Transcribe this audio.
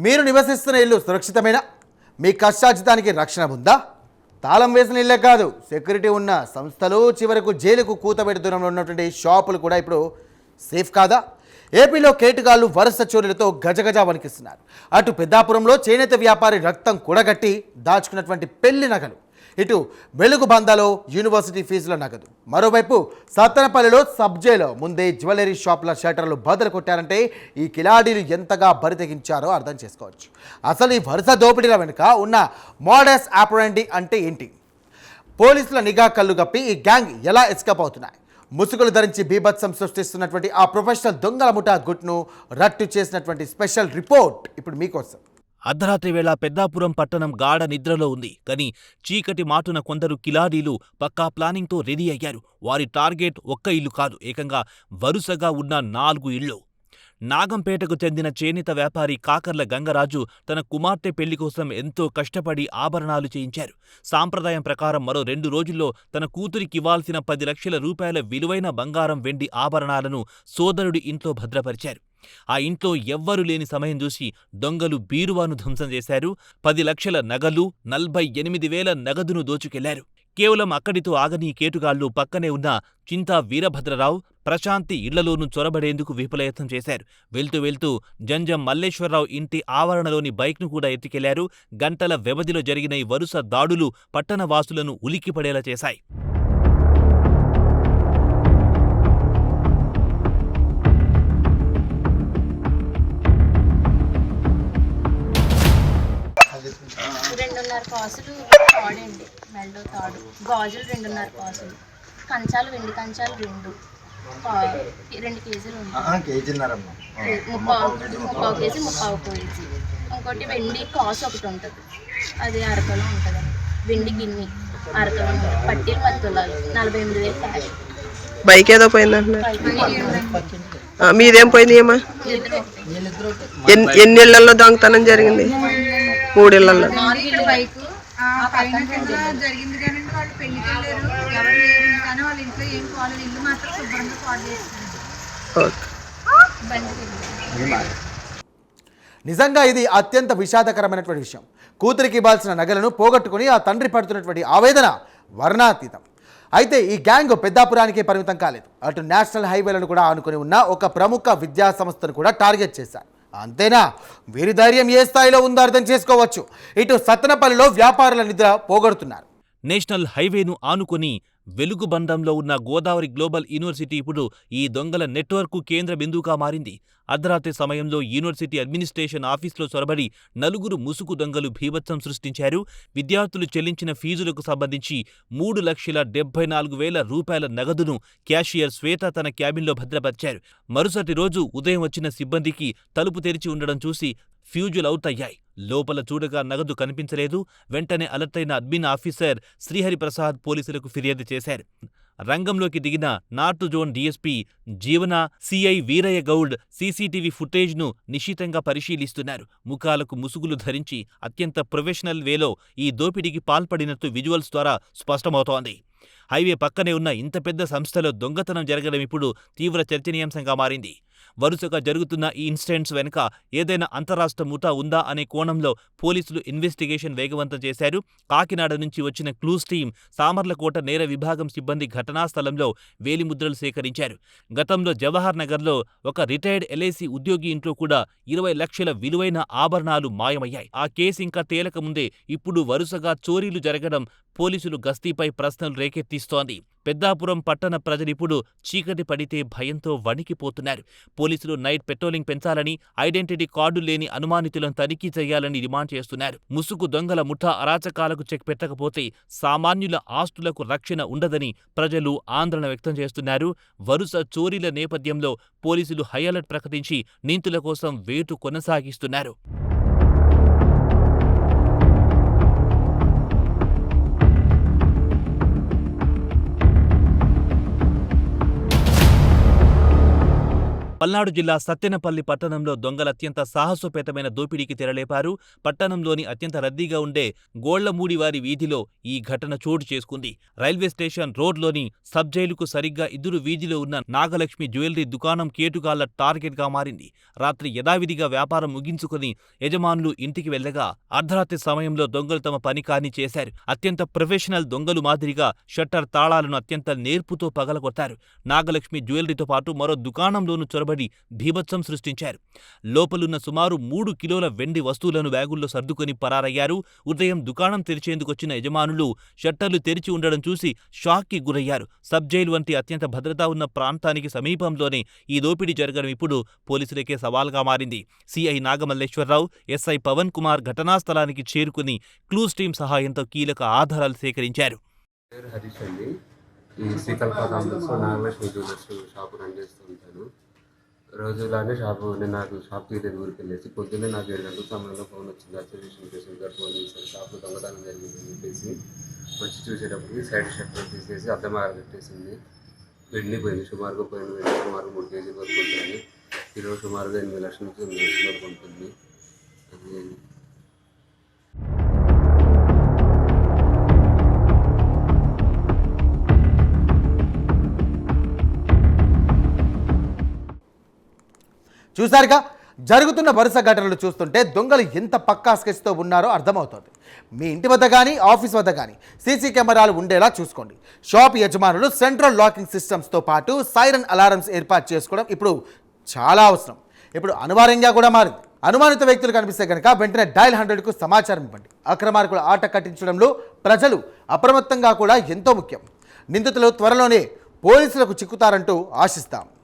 మీరు నివసిస్తున్న ఇల్లు సురక్షితమేనా? మీ కష్టార్జితానికి రక్షణ ఉందా? తాళం వేసిన ఇల్లే కాదు, సెక్యూరిటీ ఉన్న సంస్థలు, చివరకు జైలుకు కూతబెట్టి దూరంలో ఉన్నటువంటి షాపులు కూడా ఇప్పుడు సేఫ్ కాదా? ఏపీలో కేటుగాళ్లు వరుస చోరీలతో గజగజ వణికిస్తున్నారు. అటు పెద్దాపురంలో చేనేత వ్యాపారి రక్తం కూడగట్టి దాచుకున్నటువంటి పెళ్లి నగలు, ఇటు వెలుగు బందాలో యూనివర్సిటీ ఫీజుల నగదు, మరోవైపు సత్తెనపల్లిలో సబ్జేలో ముందే జ్యువెలరీ షాపుల షటర్లు బద్దలు కొట్టారంటే ఈ కిలాడీలు ఎంతగా బరితెగించారో అర్థం చేసుకోవచ్చు. అసలు ఈ వరుస దోపిడీల వెనుక ఉన్న మోడస్ ఆపరెండి అంటే ఏంటి? పోలీసుల నిఘా కళ్ళు గప్పి ఈ గ్యాంగ్ ఎలా ఎస్కేప్ అవుతున్నాయి? ముసుగులు ధరించి బీభత్సం సృష్టిస్తున్నటువంటి ఆ ప్రొఫెషనల్ దొంగల ముఠా గుట్ను రట్టు చేసినటువంటి స్పెషల్ రిపోర్ట్ ఇప్పుడు మీకోసం. అర్ధరాత్రి వేళ పెద్దాపురం పట్టణం గాఢ నిద్రలో ఉంది. కానీ చీకటి మాటున కొందరు కిలాడీలు పక్కా ప్లానింగ్తో రెడీ అయ్యారు. వారి టార్గెట్ ఒక్క ఇల్లు కాదు, ఏకంగా వరుసగా ఉన్న 4 ఇళ్లు. నాగంపేటకు చెందిన చేనేత వ్యాపారి కాకర్ల గంగరాజు తన కుమార్తె పెళ్లి కోసం ఎంతో కష్టపడి ఆభరణాలు చేయించారు. సాంప్రదాయం ప్రకారం మరో 2 రోజుల్లో తన కూతురికివ్వాల్సిన 10 లక్షల రూపాయల విలువైన బంగారం, వెండి ఆభరణాలను సోదరుడి ఇంట్లో భద్రపరిచారు. ఆ ఇంట్లో ఎవ్వరూ లేని సమయం చూసి దొంగలు బీరువాను ధ్వంసం చేశారు. 10 లక్షల నగలు, 48,000 నగదును దోచుకెళ్లారు. కేవలం అక్కడితో ఆగని కేటుగాళ్లు పక్కనే ఉన్న చింతా వీరభద్రరావు, ప్రశాంతి ఇళ్లలోనూ చొరబడేందుకు విఫలయత్నం చేశారు. వెళ్తూ జంజం మల్లేశ్వరరావు ఇంటి ఆవరణలోని బైక్ను కూడా ఎత్తుకెళ్లారు. గంటల వ్యవధిలో జరిగిన ఈ వరుస దాడులు పట్టణవాసులను ఉలిక్కిపడేలా చేశాయి. కాసులు తాడండి, మెల్లో తాడు, గాజులు 2.5 కాసులు, కంచాలు, వెండి కంచాలు 2 కేజీలు ఉంటాయి, ముప్పావు కేజీ, ఇంకోటి వెండి కాసు ఒకటి ఉంటుంది, అది అరకలో ఉంటుంది. వెండి గిన్నె అరకలో ఉంటుంది. పట్టీలు 10 తులాలు, 48,000 క్యాష్. బైక్ ఏదో పోయిందంటున్నారు, మీదేం పోయింది అమ్మా? ఎన్ని ఇళ్లలో దొంగతనం జరిగింది? 3 ఇళ్లలో. జరిగింది కానీ వాళ్ళు పెళ్లికి వెళ్ళారు, ఎవరు లేరు, కానీ వాళ్ళ ఇంట్లో ఏం పోలేదు, ఇల్లు మాత్రం శుభ్రంగా పాడు చేస్తున్నారు. నిజంగా ఇది అత్యంత విషాదకరమైనటువంటి విషయం. కూతురికి ఇవ్వాల్సిన నగలను పోగొట్టుకుని ఆ తండ్రి పడుతున్నటువంటి ఆవేదన వర్ణాతీతం. అయితే ఈ గ్యాంగ్ పెద్దాపురానికే పరిమితం కాలేదు. అటు నేషనల్ హైవేలను కూడా ఆనుకుని ఉన్న ఒక ప్రముఖ విద్యా సంస్థను కూడా టార్గెట్ చేశారు. అంతేనా? వీరి ధైర్యం ఏ స్థాయిలో ఉందో అర్థం చేసుకోవచ్చు. ఇటు సత్తెనపల్లిలో వ్యాపారుల నిద్ర పోగొడుతున్నారు. నేషనల్ హైవేను ఆనుకుని వెలుగుబందంలో ఉన్న గోదావరి గ్లోబల్ యూనివర్సిటీ ఇప్పుడు ఈ దొంగల నెట్వర్క్కు కేంద్ర బిందువుగా మారింది. అర్ధరాత్రి సమయంలో యూనివర్సిటీ అడ్మినిస్ట్రేషన్ ఆఫీసులో చొరబడి 4 ముసుగు దొంగలు బీభత్సం సృష్టించారు. విద్యార్థులు చెల్లించిన ఫీజులకు సంబంధించి 3,74,000 రూపాయల నగదును క్యాషియర్ శ్వేత తన క్యాబిన్లో భద్రపరిచారు. మరుసటి రోజు ఉదయం వచ్చిన సిబ్బందికి తలుపు తెరిచి ఉండడం చూసి ఫ్యూజులు అవుట్ అయ్యాయి. లోపల చూడగా నగదు కనిపించలేదు. వెంటనే అలర్ట్ అయిన అడ్మిన్ ఆఫీసర్ శ్రీహరిప్రసాద్ పోలీసులకు ఫిర్యాదు చేశారు. రంగంలోకి దిగిన నార్త్ జోన్ డీఎస్పీ జీవన, సిఐ వీరయ్య గౌడ్ సీసీటీవీ ఫుటేజ్ను నిశితంగా పరిశీలిస్తున్నారు. ముఖాలకు ముసుగులు ధరించి అత్యంత ప్రొఫెషనల్ వేలో ఈ దోపిడీకి పాల్పడినట్టు విజువల్స్ ద్వారా స్పష్టమవుతోంది. హైవే పక్కనే ఉన్న ఇంత పెద్ద సంస్థలో దొంగతనం జరగడం ఇప్పుడు తీవ్ర చర్చనీయాంశంగా మారింది. వరుసగా జరుగుతున్న ఈ ఇన్సిడెంట్స్ వెనుక ఏదైనా అంతరాష్ట్ర ముఠా ఉందా అనే కోణంలో పోలీసులు ఇన్వెస్టిగేషన్ వేగవంతం చేశారు. కాకినాడ నుంచి వచ్చిన క్లూస్ టీం, సామర్లకోట నేర విభాగం సిబ్బంది ఘటనా స్థలంలో వేలిముద్రలు సేకరించారు. గతంలో జవహర్ నగర్లో ఒక రిటైర్డ్ ఎల్ఐసి ఉద్యోగి ఇంట్లో కూడా 20 లక్షల విలువైన ఆభరణాలు మాయమయ్యాయి. ఆ కేసు ఇంకా తేలకముందే ఇప్పుడు వరుసగా చోరీలు జరగడం పోలీసులు గస్తీపై ప్రశ్నలు రేకెత్తిస్తోంది. పెద్దాపురం పట్టణ ప్రజలిప్పుడు చీకటి పడితే భయంతో వణికిపోతున్నారు. పోలీసులు నైట్ పెట్రోలింగ్ పెంచాలని, ఐడెంటిటీ కార్డు లేని అనుమానితులను తనిఖీ చేయాలని డిమాండ్ చేస్తున్నారు. ముసుగు దొంగల ముఠా అరాచకాలకు చెక్ పెట్టకపోతే సామాన్యుల ఆస్తులకు రక్షణ ఉండదని ప్రజలు ఆందోళన వ్యక్తం చేస్తున్నారు. వరుస చోరీల నేపథ్యంలో పోలీసులు హై అలర్ట్ ప్రకటించి నిందితుల కోసం వేటు కొనసాగిస్తున్నారు. పల్నాడు జిల్లా సత్తెనపల్లి పట్టణంలో దొంగలు అత్యంత సాహసోపేతమైన దోపిడీకి తెరలేపారు. పట్టణంలోని అత్యంత రద్దీగా ఉండే గోళ్లమూడివారి వీధిలో ఈ ఘటన చోటు చేసుకుంది. రైల్వే స్టేషన్ రోడ్లోని సబ్ జైలుకు సరిగ్గా ఎదురు వీధిలో ఉన్న నాగలక్ష్మి జ్యువెలరీ దుకాణం కేటుగాళ్ల టార్గెట్గా మారింది. రాత్రి యథావిధిగా వ్యాపారం ముగించుకుని యజమానులు ఇంటికి వెళ్లగా అర్ధరాత్రి సమయంలో దొంగలు తమ పని కాని చేశారు. అత్యంత ప్రొఫెషనల్ దొంగలు మాదిరిగా షట్టర్ తాళాలను అత్యంత నేర్పుతో పగలగొట్టారు. నాగలక్ష్మి జ్యువెలరీతో పాటు మరో దుకాణంలోనూ చొరబడి భీభత్సం సృష్టించారు. లోపలున్న సుమారు 3 కిలోల వెండి వస్తువులను బ్యాగుల్లో సర్దుకొని పరారయ్యారు. ఉదయం దుకాణం తెరిచేందుకొచ్చిన యజమానులు షట్టర్లు తెరిచి ఉండడం చూసి షాక్కి గురయ్యారు. సబ్ జైలు వంటి అత్యంత భద్రత ఉన్న ప్రాంతానికి సమీపంలోనే ఈ దోపిడీ జరగడం ఇప్పుడు పోలీసులకే సవాల్గా మారింది. సిఐ నాగమల్లేశ్వరరావు, ఎస్ఐ పవన్ కుమార్ ఘటనా స్థలానికి చేరుకుని క్లూస్ టీం సహాయంతో కీలక ఆధారాలు సేకరించారు. పేరు హరీష్ అండి. ఈ శ్రీకల్పకాంలో నాగలక్ష్మి జ్యువెలర్స్ షాప్ రన్ చేస్తూ ఉంటాను. రోజులానే నాకు షాప్ తీయలేదు, ఊరికి వెళ్ళేసి పొద్దున్నే నాకు 7 గంటల సమయంలో ఫోన్ వచ్చింది. అబ్జర్వేషన్ పేషెంట్ గారు ఫోన్ చేశారు, షాప్లో దొంగతనం జరిగిందని చెప్పేసి. వచ్చి చూసేటప్పటికి సైడ్ షట్టర్ తీసేసి అద్దం ఆరగట్టేసింది. వెండి పోయింది, సుమారుగా పోయిన వెండి సుమారు 3 కేజీల వరకు ఉంటుంది. ఈరోజు సుమారుగా 8 లక్షల నుంచి 9 లక్షల వరకు ఉంటుంది. అది చూసారుగా, జరుగుతున్న వరుస ఘటనలు చూస్తుంటే దొంగలు ఎంత పక్కా స్కెచ్తో ఉన్నారో అర్థమవుతోంది. మీ ఇంటి వద్ద కానీ ఆఫీస్ వద్ద కానీ సీసీ కెమెరాలు ఉండేలా చూసుకోండి. షాప్ యజమానులు సెంట్రల్ లాకింగ్ సిస్టమ్స్తో పాటు సైరన్ అలారమ్స్ ఏర్పాటు చేసుకోవడం ఇప్పుడు చాలా అవసరం. ఇప్పుడు అనివార్యంగా కూడా మారింది. అనుమానిత వ్యక్తులు కనిపిస్తే కనుక వెంటనే డయల్ 100కు సమాచారం ఇవ్వండి. అక్రమార్కుల ఆట కట్టించడంలో ప్రజలు అప్రమత్తంగా కూడా ఎంతో ముఖ్యం. నిందితులు త్వరలోనే పోలీసులకు చిక్కుతారంటూ ఆశిస్తాం.